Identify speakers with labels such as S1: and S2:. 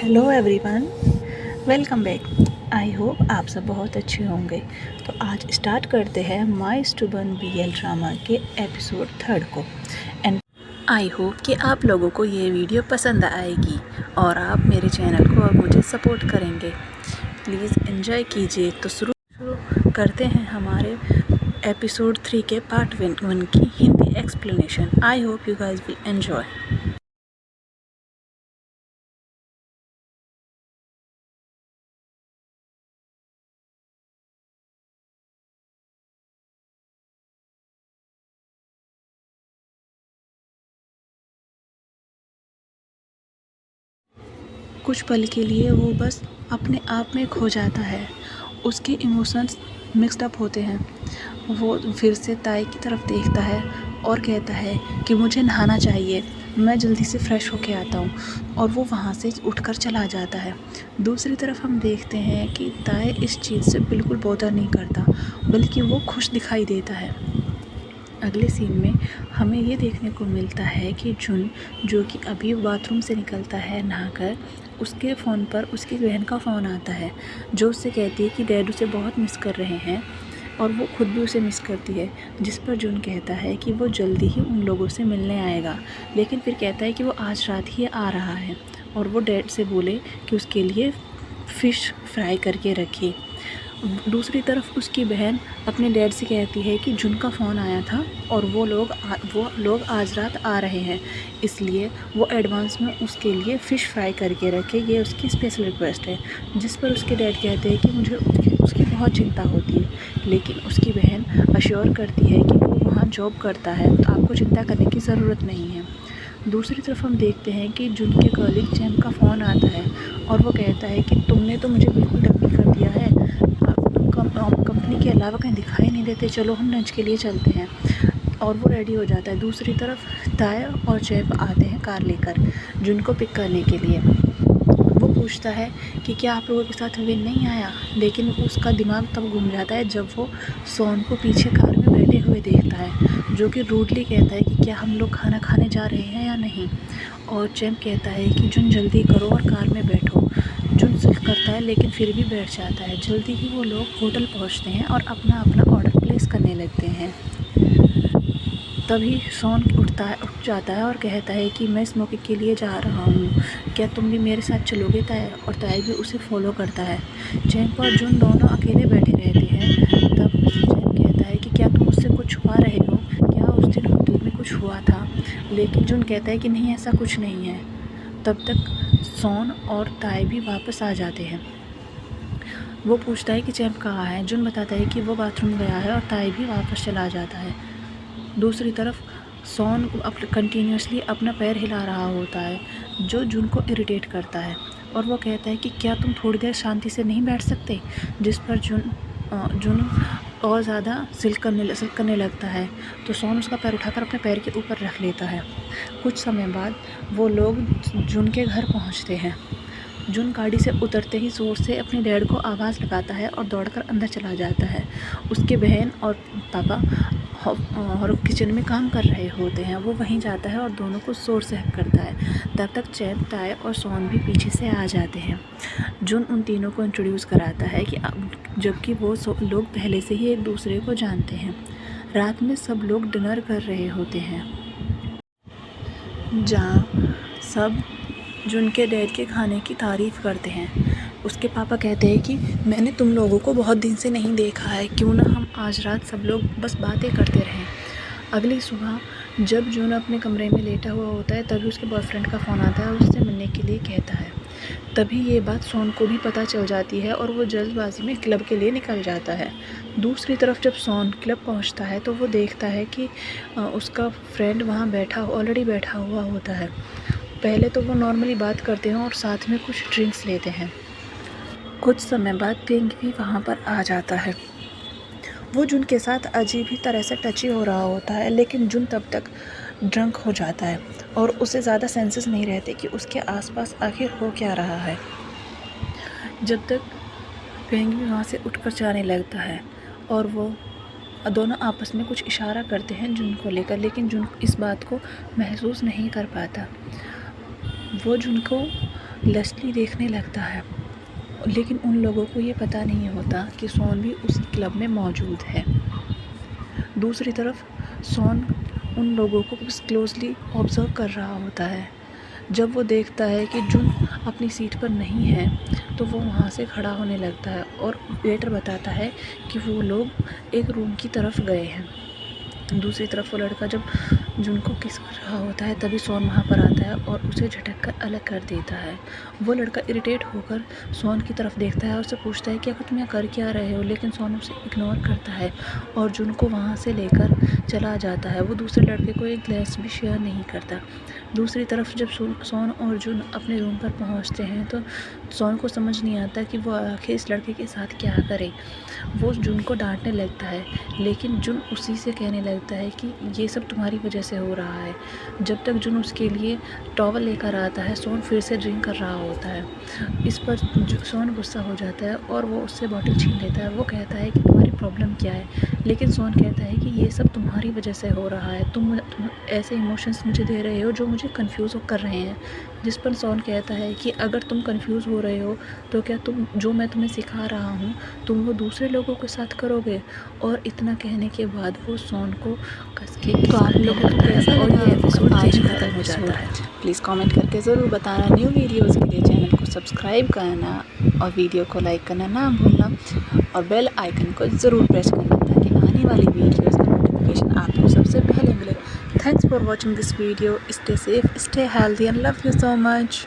S1: Hello everyone, welcome back. I hope आप सब बहुत अच्छे होंगे। तो आज स्टार्ट करते हैं माय स्टूबर्न बीएल ड्रामा के एपिसोड 3 को। एंड आई होप कि आप लोगों को ये वीडियो पसंद आएगी और आप मेरे चैनल को और मुझे सपोर्ट करेंगे। प्लीज़ एंजॉय कीजिए। तो शुरू करते हैं हमारे एपिसोड 3 के पार्ट 1 की Hindi explanation. I hope you guys will enjoy. कुछ पल के लिए वो बस अपने आप में खो जाता है। उसके इमोशंस मिक्स्ड अप होते हैं। वो फिर से ताई की तरफ देखता है और कहता है कि मुझे नहाना चाहिए, मैं जल्दी से फ्रेश होके आता हूँ। और वो वहाँ से उठकर चला जाता है। दूसरी तरफ हम देखते हैं कि ताई इस चीज़ से बिल्कुल बॉदर नहीं करता, बल्कि वो खुश दिखाई देता है। अगले सीन में हमें ये देखने को मिलता है कि जुन, जो कि अभी बाथरूम से निकलता है नहाकर, उसके फ़ोन पर उसकी बहन का फ़ोन आता है, जो उससे कहती है कि डैड उसे बहुत मिस कर रहे हैं और वो खुद भी उसे मिस करती है। जिस पर जुन कहता है कि वो जल्दी ही उन लोगों से मिलने आएगा, लेकिन फिर कहता है कि वो आज रात ही आ रहा है और वो डैड से बोले कि उसके लिए फ़िश फ्राई करके रखे। दूसरी तरफ उसकी बहन अपने डैड से कहती है कि जुन का फ़ोन आया था और वो लोग आज रात आ रहे हैं, इसलिए वो एडवांस में उसके लिए फ़िश फ्राई करके रखे, ये उसकी स्पेशल रिक्वेस्ट है। जिस पर उसके डैड कहते हैं कि मुझे उसकी बहुत चिंता होती है, लेकिन उसकी बहन अश्योर करती है कि वो वहाँ जॉब करता है, तो आपको चिंता करने की ज़रूरत नहीं है। दूसरी तरफ हम देखते हैं कि जुन के कॉलीग जैम का फ़ोन आता है और वो कहता है कि तुमने तो मुझे बिल्कुल डम्मी कर दिया है, कंपनी के अलावा कहीं दिखाई नहीं देते, चलो हम लंच के लिए चलते हैं। और वो रेडी हो जाता है। दूसरी तरफ ताया और जैब आते हैं कार लेकर जुन को पिक करने के लिए। वो पूछता है कि क्या आप लोगों के साथ विन नहीं आया, लेकिन उसका दिमाग तब घूम जाता है जब वो सोन को पीछे कार में बैठे हुए देखता है, जो कि रूडली कहता है कि क्या हम लोग खाना खाने जा रहे हैं या नहीं। और जैब कहता है कि जुन जल्दी करो और कार में बैठो। जुन जिद करता है लेकिन फिर भी बैठ जाता है। जल्दी ही वो लोग होटल पहुंचते हैं और अपना ऑर्डर प्लेस करने लगते हैं। तभी सोन उठ जाता है और कहता है कि मैं स्मोकिंग के लिए जा रहा हूँ, क्या तुम भी मेरे साथ चलोगे ताई? और ताई भी उसे फॉलो करता है। जैब और जुन दोनों अकेले बैठे रहते हैं। तब जैब कहता है कि क्या तुम मुझसे कुछ छुपा रहे हो, क्या उस दिन होटल में कुछ हुआ था? लेकिन जुन कहता है कि नहीं, ऐसा कुछ नहीं है। तब तक सोन और ताई भी वापस आ जाते हैं। वो पूछता है कि जैब कहाँ है। जुन बताता है कि वो बाथरूम गया है और ताई भी वापस चला जाता है। दूसरी तरफ सोन कंटिन्यूसली अपना पैर हिला रहा होता है, जो जुन को इरिटेट करता है। और वो कहता है कि क्या तुम थोड़ी देर शांति से नहीं बैठ सकते? जिस पर जुन और ज़्यादा सिल्क करने लगता है, तो सोन उसका पैर उठाकर अपने पैर के ऊपर रख लेता है। कुछ समय बाद वो लोग जुन के घर पहुंचते हैं। जुन गाड़ी से उतरते ही ज़ोर से अपने डैड को आवाज़ लगाता है और दौड़कर अंदर चला जाता है। उसके बहन और पापा और किचन में काम कर रहे होते हैं। वो वहीं जाता है और दोनों को ज़ोर से हक करता है। तब तक जैब, ताई और सोन भी पीछे से आ जाते हैं। जुन उन तीनों को इंट्रोड्यूस कराता है कि जबकि वो लोग पहले से ही एक दूसरे को जानते हैं। रात में सब लोग डिनर कर रहे होते हैं, जहाँ सब जुन के डैड के खाने की तारीफ़ करते हैं। उसके पापा कहते हैं कि मैंने तुम लोगों को बहुत दिन से नहीं देखा है, क्यों ना हम आज रात सब लोग बस बातें करते रहें। अगली सुबह जब जुन अपने कमरे में लेटा हुआ होता है, तभी उसके बॉयफ्रेंड का फ़ोन आता है और उससे मिलने के लिए कहता है। तभी ये बात सोन को भी पता चल जाती है और वो जल्दबाजी में क्लब के लिए निकल जाता है। दूसरी तरफ जब सोन क्लब पहुंचता है, तो वो देखता है कि उसका फ्रेंड वहाँ ऑलरेडी बैठा हुआ होता है। पहले तो वो नॉर्मली बात करते हैं और साथ में कुछ ड्रिंक्स लेते हैं। कुछ समय बाद पिंक भी वहाँ पर आ जाता है। वो जुन के साथ अजीब ही तरह से टची हो रहा होता है, लेकिन जुन तब तक ड्रंक हो जाता है और उसे ज़्यादा सेंसेस नहीं रहते कि उसके आसपास आखिर हो क्या रहा है। जब तक पिंक भी वहाँ से उठकर जाने लगता है और वो दोनों आपस में कुछ इशारा करते हैं जुन को लेकर, लेकिन जुन इस बात को महसूस नहीं कर पाता। वो जुन को लेस्ली देखने लगता है, लेकिन उन लोगों को ये पता नहीं होता कि शॉन भी उस क्लब में मौजूद है। दूसरी तरफ शॉन उन लोगों को क्लोजली ऑब्जर्व कर रहा होता है। जब वो देखता है कि जुन अपनी सीट पर नहीं है तो वो वहाँ से खड़ा होने लगता है और वेटर बताता है कि वो लोग एक रूम की तरफ गए हैं। दूसरी तरफ वो लड़का जब जुन को किस कर रहा होता है तभी शॉन वहाँ पर आता है और उसे झटक कर अलग कर देता है। वो लड़का इरिटेट होकर शॉन की तरफ देखता है और उससे पूछता है कि आखिर तुम यहाँ कर क्या रहे हो, लेकिन शॉन उसे इग्नोर करता है और जुन को वहाँ से लेकर चला जाता है। वो दूसरे लड़के को एक ग्लास भी शेयर नहीं करता। दूसरी तरफ जब शॉन और जुन अपने रूम पर पहुँचते हैं तो शॉन को समझ नहीं आता कि वो आखिर इस लड़के के साथ क्या करे। वो जुन को डांटने लगता है, लेकिन जुन उसी से कहने लगता है कि ये सब तुम्हारी वजह से हो रहा है। जब तक जुन उसके लिए टॉवल लेकर आता है, शॉन फिर से ड्रिंक कर रहा होता है। इस पर शॉन गुस्सा हो जाता है और वो उससे बॉटल छीन लेता है। वो कहता है कि तुम्हारी प्रॉब्लम क्या है, लेकिन शॉन कहता है कि ये सब तुम्हारी वजह से हो रहा है। तुम ऐसे इमोशंस मुझे दे रहे हो जो मुझे कंफ्यूज कर रहे हैं। जिस पर शॉन कहता है कि अगर तुम कंफ्यूज हो रहे हो तो क्या तुम जो मैं तुम्हें सिखा रहा हूँ तुम वो दूसरे लोगों के साथ करोगे। और इतना कहने के बाद वो शॉन को कस के
S2: तो आप लोगों को कैसा
S1: और
S2: लगा
S1: ये एपिसोड
S2: आज
S1: यहीं
S2: का
S1: खत्म हो
S2: एपिसोड?
S1: जाता है।
S2: प्लीज़ कमेंट करके ज़रूर बताना। न्यू वीडियोज़ के लिए चैनल को सब्सक्राइब करना और वीडियो को लाइक करना ना भूलना और बेल आइकन को ज़रूर प्रेस करना ताकि आने वाली वीडियोज़ का नोटिफिकेशन आपको सबसे पहले मिले। Thanks for watching this video. Stay safe, stay healthy and love you so much.